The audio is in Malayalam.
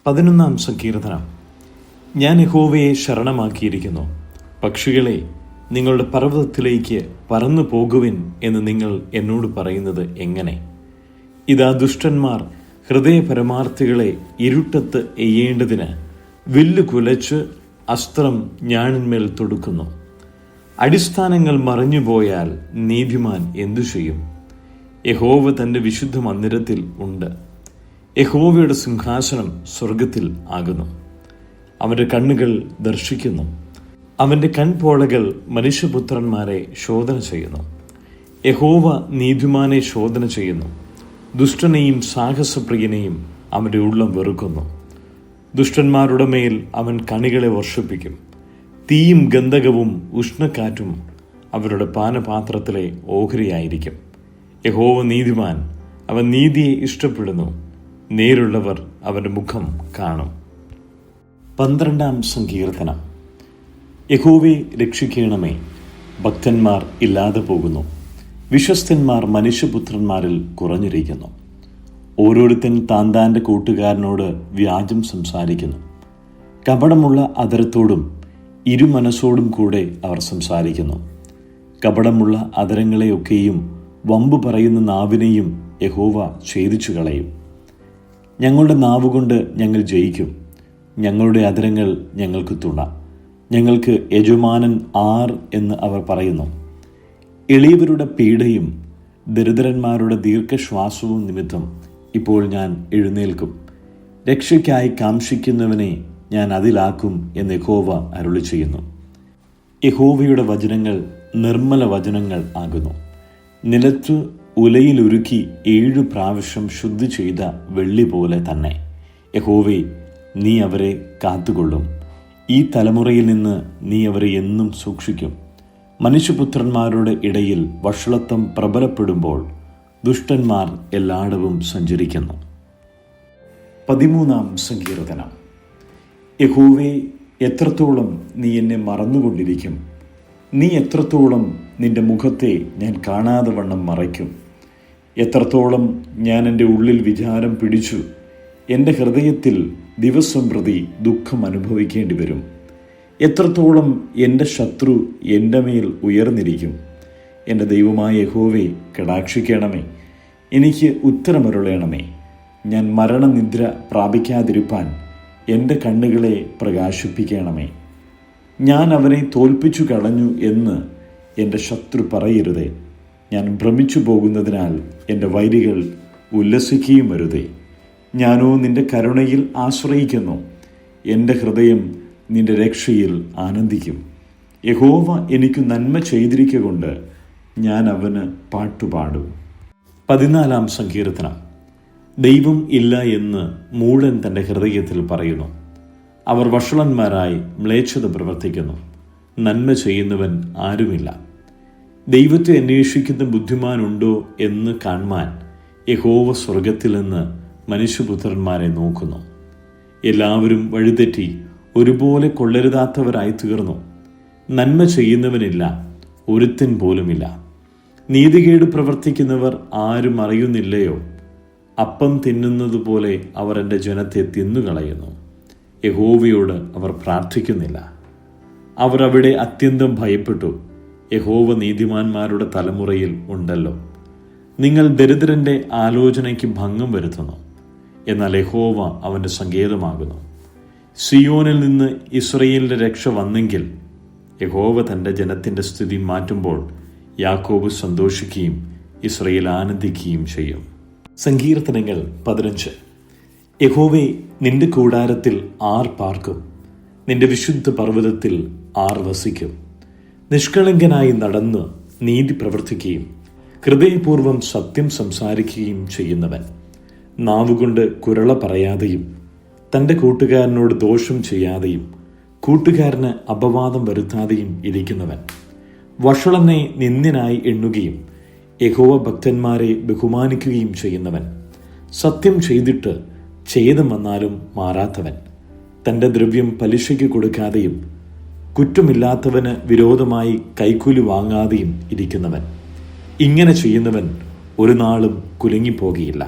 11 സങ്കീർത്തനം. ഞാൻ യഹോവയെ ശരണമാക്കിയിരിക്കുന്നു. പക്ഷികളെ, നിങ്ങളുടെ പർവ്വതത്തിലേക്ക് പറന്നു പോകുവിൻ എന്ന് നിങ്ങൾ എന്നോട് പറയുന്നത് എങ്ങനെ? ഇതാ, ദുഷ്ടന്മാർ ഹൃദയപരമാർത്ഥികളെ ഇരുട്ടത്ത് എയ്യേണ്ടതിന് വില്ല് കുലച്ച് അസ്ത്രം ഞാണിന്മേൽ തൊടുക്കുന്നു. അടിസ്ഥാനങ്ങൾ മറഞ്ഞുപോയാൽ നീതിമാൻ എന്തു ചെയ്യും? യഹോവ തൻ്റെ വിശുദ്ധ മന്ദിരത്തിൽ ഉണ്ട്. യഹോവയുടെ സിംഹാസനം സ്വർഗത്തിൽ ആകുന്നു. അവൻ്റെ കണ്ണുകൾ ദർശിക്കുന്നു. അവൻ്റെ കൺപോളകൾ മനുഷ്യപുത്രന്മാരെ ശോധന ചെയ്യുന്നു. യഹോവ നീതിമാനെ ശോധന ചെയ്യുന്നു. ദുഷ്ടനെയും സാഹസപ്രിയനെയും അവൻ്റെ ഉള്ളം വെറുക്കുന്നു. ദുഷ്ടന്മാരുടെ മേൽ അവൻ കണികളെ വർഷിപ്പിക്കും. തീയും ഗന്ധകവും ഉഷ്ണക്കാറ്റും അവരുടെ പാനപാത്രത്തിലെ ഓഹരിയായിരിക്കും. യഹോവ നീതിമാൻ, അവൻ നീതിയെ ഇഷ്ടപ്പെടുന്നു. നേരുള്ളവർ അവൻ്റെ മുഖം കാണും. 12 സങ്കീർത്തനം. യഹോവേ, രക്ഷിക്കണമേ. ഭക്തന്മാർ ഇല്ലാതെ പോകുന്നു. വിശ്വസ്തന്മാർ മനുഷ്യപുത്രന്മാരിൽ കുറഞ്ഞിരിക്കുന്നു. ഓരോരുത്തൻ താൻ്റെ കൂട്ടുകാരനോട് വ്യാജം സംസാരിക്കുന്നു. കപടമുള്ള അധരത്തോടും ഇരുമനസ്സോടും കൂടെ അവർ സംസാരിക്കുന്നു. കപടമുള്ള അധരങ്ങളെയൊക്കെയും വമ്പു പറയുന്ന നാവിനെയും യഹോവ ഛേദിച്ചു കളയും. ഞങ്ങളുടെ നാവുകൊണ്ട് ഞങ്ങൾ ജയിക്കും. ഞങ്ങളുടെ അധരങ്ങൾ ഞങ്ങൾക്ക് തുണ. ഞങ്ങൾക്ക് യജമാനൻ ആർ എന്ന് അവർ പറയുന്നു. എളിയവരുടെ പീഡയും ദരിദ്രന്മാരുടെ ദീർഘശ്വാസവും നിമിത്തം ഇപ്പോൾ ഞാൻ എഴുന്നേൽക്കും. രക്ഷയ്ക്കായി കാംക്ഷിക്കുന്നവനെ ഞാൻ അതിലാക്കും എന്ന് യഹോവ അരുളി ചെയ്യുന്നു. യഹോവയുടെ വചനങ്ങൾ നിർമ്മല വചനങ്ങൾ ആകുന്നു. നിലത്ത് ഉലയിലൊരുക്കി 7 പ്രാവശ്യം ശുദ്ധി ചെയ്ത വെള്ളി പോലെ തന്നെ. യഹോവേ, നീ അവരെ കാത്തുകൊള്ളും. ഈ തലമുറയിൽ നിന്ന് നീ അവരെ എന്നും സൂക്ഷിക്കും. മനുഷ്യപുത്രന്മാരുടെ ഇടയിൽ വഷളത്വം പ്രബലപ്പെടുമ്പോൾ ദുഷ്ടന്മാർ എല്ലായിടവും സഞ്ചരിക്കുന്നു. 13 സങ്കീർത്തനം. യഹോവേ, എത്രത്തോളം നീ എന്നെ മറന്നുകൊണ്ടിരിക്കും? നീ എത്രത്തോളം നിന്റെ മുഖത്തെ ഞാൻ കാണാതെ വണ്ണം മറയ്ക്കും? എത്രത്തോളം ഞാൻ എൻ്റെ ഉള്ളിൽ വിചാരം പിടിച്ചു. എൻ്റെ ഹൃദയത്തിൽ ദിവസം പ്രതി ദുഃഖം അനുഭവിക്കേണ്ടി വരും. എത്രത്തോളം എൻ്റെ ശത്രു എൻ്റെ മേൽ ഉയർന്നിരിക്കും? എൻ്റെ ദൈവമായ യഹോവേ, കടാക്ഷിക്കണമേ. എനിക്ക് ഉത്തരമരുളേണമേ. ഞാൻ മരണനിദ്ര പ്രാപിക്കാതിരിപ്പാൻ എൻ്റെ കണ്ണുകളെ പ്രകാശിപ്പിക്കണമേ. ഞാൻ അവനെ തോൽപ്പിച്ചു കളഞ്ഞു എന്ന് എൻ്റെ ശത്രു പറയരുതേ. ഞാൻ ഭ്രമിച്ചു പോകുന്നതിനാൽ എൻ്റെ വൈരികൾ ഉല്ലസിക്കുകയും വരുതേ. ഞാനോ നിന്റെ കരുണയിൽ ആശ്രയിക്കുന്നു. എൻ്റെ ഹൃദയം നിന്റെ രക്ഷയിൽ ആനന്ദിക്കും. യഹോവ എനിക്ക് നന്മ ചെയ്തിരിക്കൊണ്ട് ഞാൻ അവന് പാട്ടുപാടും. 14 സങ്കീർത്തനം. ദൈവം ഇല്ല എന്ന് മൂഢൻ തൻ്റെ ഹൃദയത്തിൽ പറയുന്നു. അവർ വഷളന്മാരായി മ്ലേച്ഛത പ്രവർത്തിക്കുന്നു. നന്മ ചെയ്യുന്നവൻ ആരുമില്ല. ദൈവത്തെ അന്വേഷിക്കുന്ന ബുദ്ധിമാനുണ്ടോ എന്ന് കാണുവാൻ യഹോവ സ്വർഗത്തിൽ നിന്ന് മനുഷ്യപുത്രന്മാരെ നോക്കുന്നു. എല്ലാവരും വഴിതെറ്റി ഒരുപോലെ കൊള്ളരുതാത്തവരായി തീർന്നു. നന്മ ചെയ്യുന്നവനില്ല, ഒരുത്തൻ പോലുമില്ല. നീതികേട് പ്രവർത്തിക്കുന്നവർ ആരും അറിയുന്നില്ലയോ? അപ്പം തിന്നുന്നത് പോലെ അവർ എൻ്റെ ജനത്തെ തിന്നുകളയുന്നു. യഹോവയോട് അവർ പ്രാർത്ഥിക്കുന്നില്ല. അവർ അവിടെ അത്യന്തം ഭയപ്പെട്ടു. യഹോവ നീതിമാന്മാരുടെ തലമുറയിൽ ഉണ്ടല്ലോ. നിങ്ങൾ ദരിദ്രൻ്റെ ആലോചനയ്ക്ക് ഭംഗം വരുത്തുന്നു. എന്നാൽ യഹോവ അവൻ്റെ സങ്കേതമാകുന്നു. സിയോനിൽ നിന്ന് ഇസ്രയേലിൻ്റെ രക്ഷ വന്നെങ്കിൽ യഹോവ തൻ്റെ ജനത്തിൻ്റെ സ്ഥിതി മാറ്റുമ്പോൾ യാക്കോബ് സന്തോഷിക്കുകയും ഇസ്രയേൽ ആനന്ദിക്കുകയും ചെയ്യും. സങ്കീർത്തനങ്ങൾ 15. യഹോവേ, നിന്റെ കൂടാരത്തിൽ ആർ പാർക്കും? നിന്റെ വിശുദ്ധ പർവ്വതത്തിൽ ആർ വസിക്കും? നിഷ്കളങ്കനായി നടന്ന് നീതി പ്രവർത്തിക്കുകയും ഹൃദയപൂർവ്വം സത്യം സംസാരിക്കുകയും ചെയ്യുന്നവൻ, നാവുകൊണ്ട് കുരള പറയാതെയും തൻ്റെ കൂട്ടുകാരനോട് ദോഷം ചെയ്യാതെയും കൂട്ടുകാരന് അപവാദം വരുത്താതെയും ഇരിക്കുന്നവൻ, വഷളനെ നിന്ദ്യനായി എണ്ണുകയും യഹോവ ഭക്തന്മാരെ ബഹുമാനിക്കുകയും ചെയ്യുന്നവൻ, സത്യം ചെയ്തിട്ട് ഛേദം വന്നാലും മാറാത്തവൻ, തൻ്റെ ദ്രവ്യം പലിശയ്ക്ക് കൊടുക്കാതെയും കുറ്റമില്ലാത്തവന് വിരോധമായി കൈക്കൂലി വാങ്ങാതെയും ഇരിക്കുന്നവൻ. ഇങ്ങനെ ചെയ്യുന്നവൻ ഒരു നാളും കുലുങ്ങിപ്പോകുകയില്ല.